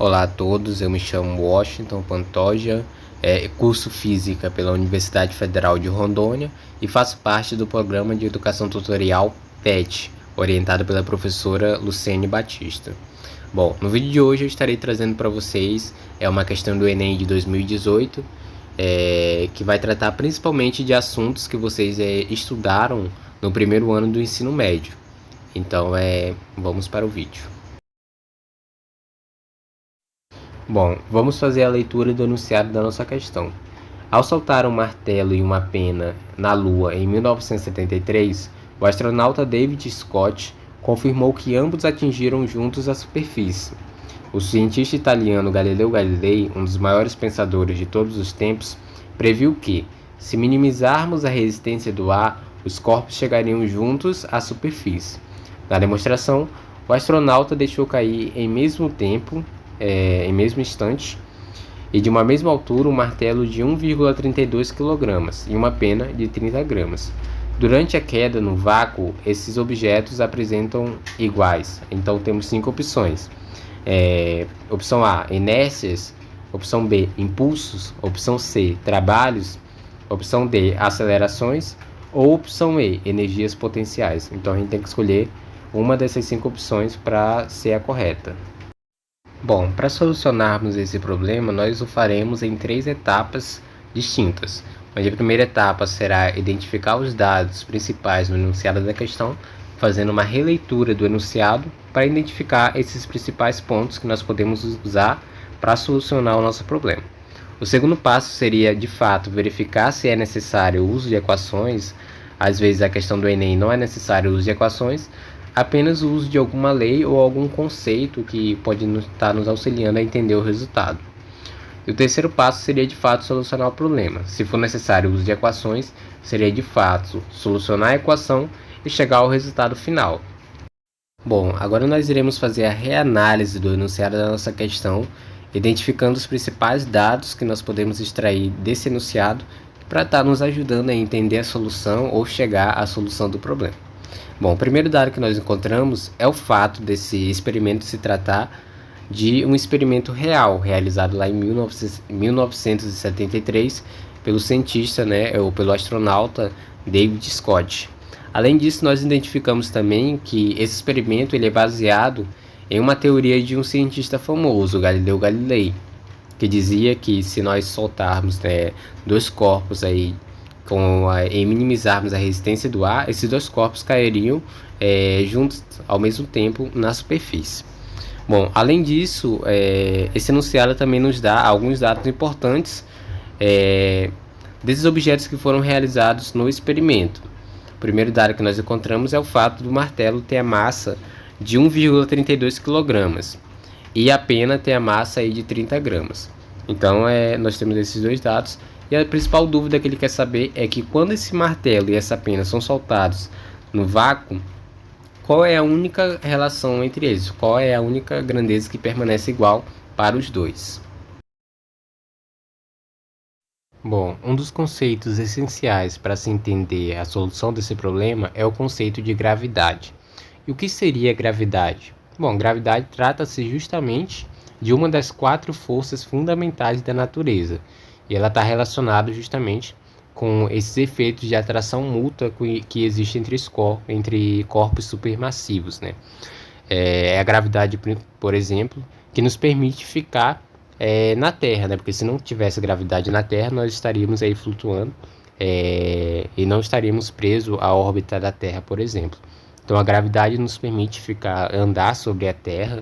Olá a todos, eu me chamo Washington Pantoja, curso Física pela Universidade Federal de Rondônia e faço parte do programa de Educação Tutorial PET, orientado pela professora Luciene Batista. Bom, no vídeo de hoje eu estarei trazendo para vocês uma questão do Enem de 2018, que vai tratar principalmente de assuntos que vocês estudaram no primeiro ano do ensino médio. Então, vamos para o vídeo. Bom, vamos fazer a leitura do enunciado da nossa questão. Ao soltar um martelo e uma pena na Lua em 1973, o astronauta David Scott confirmou que ambos atingiram juntos a superfície. O cientista italiano Galileu Galilei, um dos maiores pensadores de todos os tempos, previu que, se minimizarmos a resistência do ar, os corpos chegariam juntos à superfície. Na demonstração, o astronauta deixou cair em mesmo instante e de uma mesma altura um martelo de 1,32 kg e uma pena de 30 gramas. Durante a queda no vácuo, esses objetos apresentam iguais. Então temos 5 opções. Opção A, inércias. Opção B, impulsos. Opção C, trabalhos. Opção D, acelerações. Ou opção E, energias potenciais. Então a gente tem que escolher uma dessas 5 opções para ser a correta. Bom, para solucionarmos esse problema, nós o faremos em 3 etapas distintas. Onde a primeira etapa será identificar os dados principais no enunciado da questão, fazendo uma releitura do enunciado para identificar esses principais pontos que nós podemos usar para solucionar o nosso problema. O segundo passo seria, de fato, verificar se é necessário o uso de equações. Às vezes a questão do Enem não é necessário o uso de equações, apenas o uso de alguma lei ou algum conceito que pode estar nos auxiliando a entender o resultado. E o terceiro passo seria de fato solucionar o problema. Se for necessário o uso de equações, seria de fato solucionar a equação e chegar ao resultado final. Bom, agora nós iremos fazer a reanálise do enunciado da nossa questão, identificando os principais dados que nós podemos extrair desse enunciado para estar nos ajudando a entender a solução ou chegar à solução do problema. Bom, o primeiro dado que nós encontramos é o fato desse experimento se tratar de um experimento real, realizado lá em 1973 pelo cientista, ou pelo astronauta David Scott. Além disso, nós identificamos também que esse experimento ele é baseado em uma teoria de um cientista famoso, Galileu Galilei, que dizia que se nós soltarmos dois corpos e minimizarmos a resistência do ar, esses dois corpos cairiam juntos ao mesmo tempo na superfície. Bom, além disso, esse enunciado também nos dá alguns dados importantes desses objetos que foram realizados no experimento. O primeiro dado que nós encontramos é o fato do martelo ter a massa de 1,32 kg e a pena ter a massa de 30 gramas. Então, nós temos esses dois dados. E a principal dúvida que ele quer saber é que quando esse martelo e essa pena são soltados no vácuo, qual é a única relação entre eles? Qual é a única grandeza que permanece igual para os dois? Bom, um dos conceitos essenciais para se entender a solução desse problema é o conceito de gravidade. E o que seria gravidade? Bom, gravidade trata-se justamente de uma das 4 forças fundamentais da natureza. E ela está relacionada justamente com esses efeitos de atração mútua que existe entre corpos supermassivos. É a gravidade, por exemplo, que nos permite ficar na Terra, porque se não tivesse gravidade na Terra, nós estaríamos aí flutuando e não estaríamos presos à órbita da Terra, por exemplo. Então a gravidade nos permite andar sobre a Terra.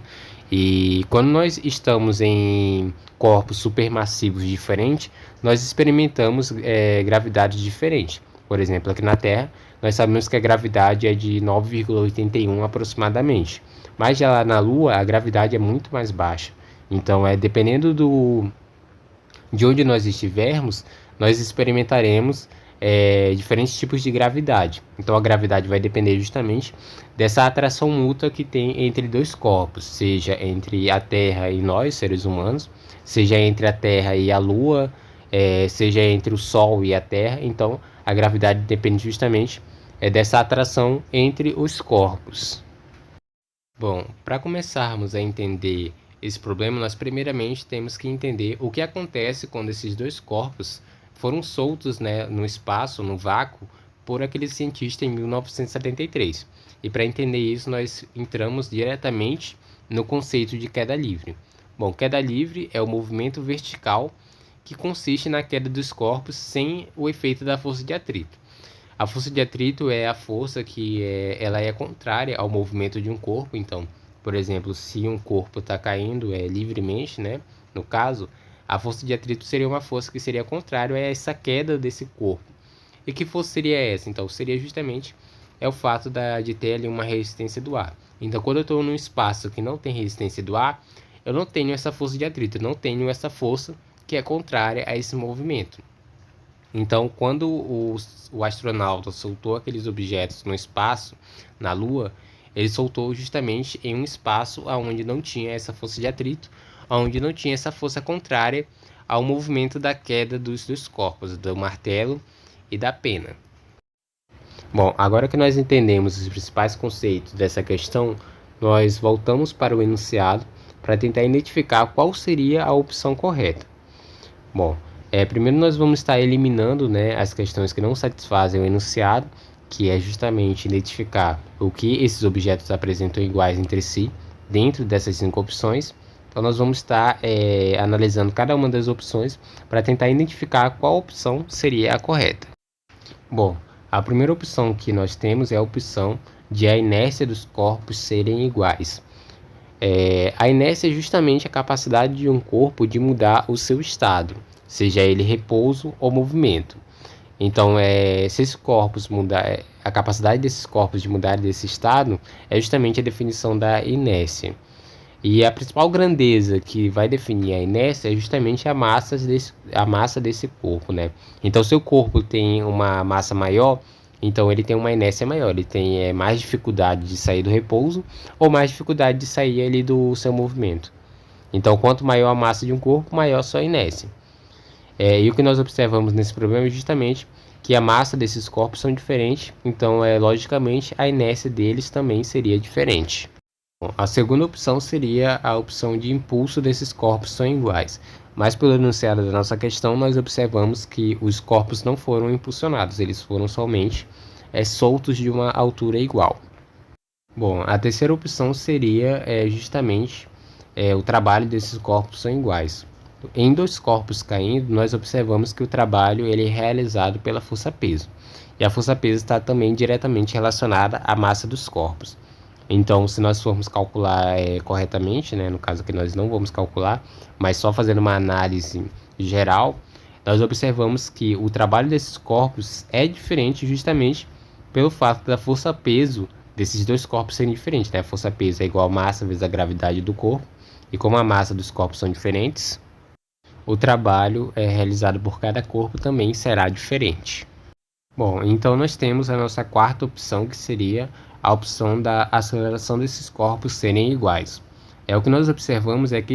E quando nós estamos em corpos supermassivos diferentes, nós experimentamos gravidade diferente. Por exemplo, aqui na Terra, nós sabemos que a gravidade é de 9,81 aproximadamente. Mas já lá na Lua, a gravidade é muito mais baixa. Então, dependendo de onde nós estivermos, nós experimentaremos diferentes tipos de gravidade. Então a gravidade vai depender justamente dessa atração mútua que tem entre dois corpos, seja entre a Terra e nós, seres humanos, seja entre a Terra e a Lua, seja entre o Sol e a Terra. Então a gravidade depende justamente dessa atração entre os corpos. Bom, para começarmos a entender esse problema, nós primeiramente temos que entender o que acontece quando esses dois corpos foram soltos, né, no espaço, no vácuo, por aquele cientista em 1973. E para entender isso, nós entramos diretamente no conceito de queda livre. Bom, queda livre é o movimento vertical que consiste na queda dos corpos sem o efeito da força de atrito. A força de atrito é a força que ela é contrária ao movimento de um corpo. Então, por exemplo, se um corpo está caindo livremente, né, no caso, a força de atrito seria uma força que seria contrária a essa queda desse corpo. E que força seria essa? Então, seria justamente o fato de ter ali uma resistência do ar. Então, quando eu estou num espaço que não tem resistência do ar, eu não tenho essa força de atrito, eu não tenho essa força que é contrária a esse movimento. Então, quando o astronauta soltou aqueles objetos no espaço, na Lua, ele soltou justamente em um espaço onde não tinha essa força de atrito, onde não tinha essa força contrária ao movimento da queda dos corpos, do martelo e da pena. Bom, agora que nós entendemos os principais conceitos dessa questão, nós voltamos para o enunciado para tentar identificar qual seria a opção correta. Bom, primeiro nós vamos estar eliminando, né, as questões que não satisfazem o enunciado, que é justamente identificar o que esses objetos apresentam iguais entre si dentro dessas 5 opções. Então nós vamos estar analisando cada uma das opções para tentar identificar qual opção seria a correta. Bom, a primeira opção que nós temos é a opção de a inércia dos corpos serem iguais. A inércia é justamente a capacidade de um corpo de mudar o seu estado, seja ele repouso ou movimento. Então, se esses corpos mudar, a capacidade desses corpos de mudar desse estado é justamente a definição da inércia. E a principal grandeza que vai definir a inércia é justamente a massa desse corpo, né? Então, se o corpo tem uma massa maior, então ele tem uma inércia maior, ele tem mais dificuldade de sair do repouso ou mais dificuldade de sair ali do seu movimento. Então, quanto maior a massa de um corpo, maior a sua inércia. E o que nós observamos nesse problema é justamente que a massa desses corpos são diferentes, então, logicamente, a inércia deles também seria diferente. Bom, a segunda opção seria a opção de impulso desses corpos são iguais. Mas pelo enunciado da nossa questão, nós observamos que os corpos não foram impulsionados, eles foram somente soltos de uma altura igual. Bom, a terceira opção seria justamente o trabalho desses corpos são iguais. Em 2 corpos caindo, nós observamos que o trabalho ele é realizado pela força-peso. E a força-peso está também diretamente relacionada à massa dos corpos. Então, se nós formos calcular corretamente, né, no caso que nós não vamos calcular, mas só fazendo uma análise geral, nós observamos que o trabalho desses corpos é diferente justamente pelo fato da força-peso desses 2 corpos serem diferentes, né? A força-peso é igual a massa vezes a gravidade do corpo, e como a massa dos corpos são diferentes, o trabalho realizado por cada corpo também será diferente. Bom, então nós temos a nossa quarta opção, que seria a opção da aceleração desses corpos serem iguais. O que nós observamos é que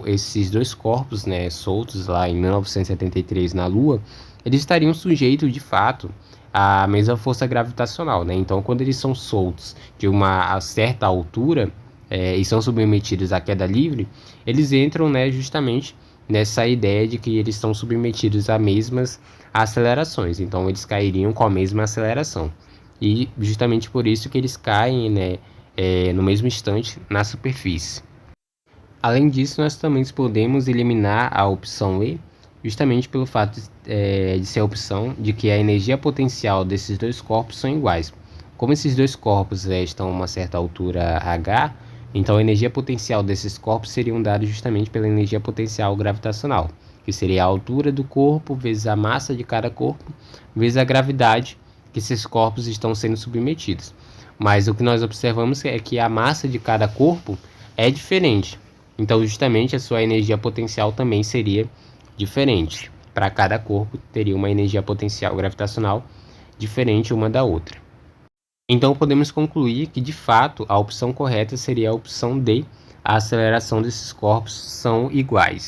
esses 2 corpos, né, soltos lá em 1973 na Lua, eles estariam sujeitos de fato à mesma força gravitacional, né? Então, quando eles são soltos de uma certa altura e são submetidos à queda livre, eles entram, né, justamente nessa ideia de que eles estão submetidos a mesmas acelerações. Então, eles cairiam com a mesma aceleração. E justamente por isso que eles caem, né, no mesmo instante na superfície. Além disso, nós também podemos eliminar a opção E, justamente pelo fato de ser a opção de que a energia potencial desses 2 corpos são iguais. Como esses 2 corpos estão a uma certa altura h, então a energia potencial desses corpos seriam dados justamente pela energia potencial gravitacional, que seria a altura do corpo vezes a massa de cada corpo vezes a gravidade que esses corpos estão sendo submetidos. Mas o que nós observamos é que a massa de cada corpo é diferente. Então, justamente, a sua energia potencial também seria diferente. Para cada corpo, teria uma energia potencial gravitacional diferente uma da outra. Então, podemos concluir que, de fato, a opção correta seria a opção D, a aceleração desses corpos são iguais.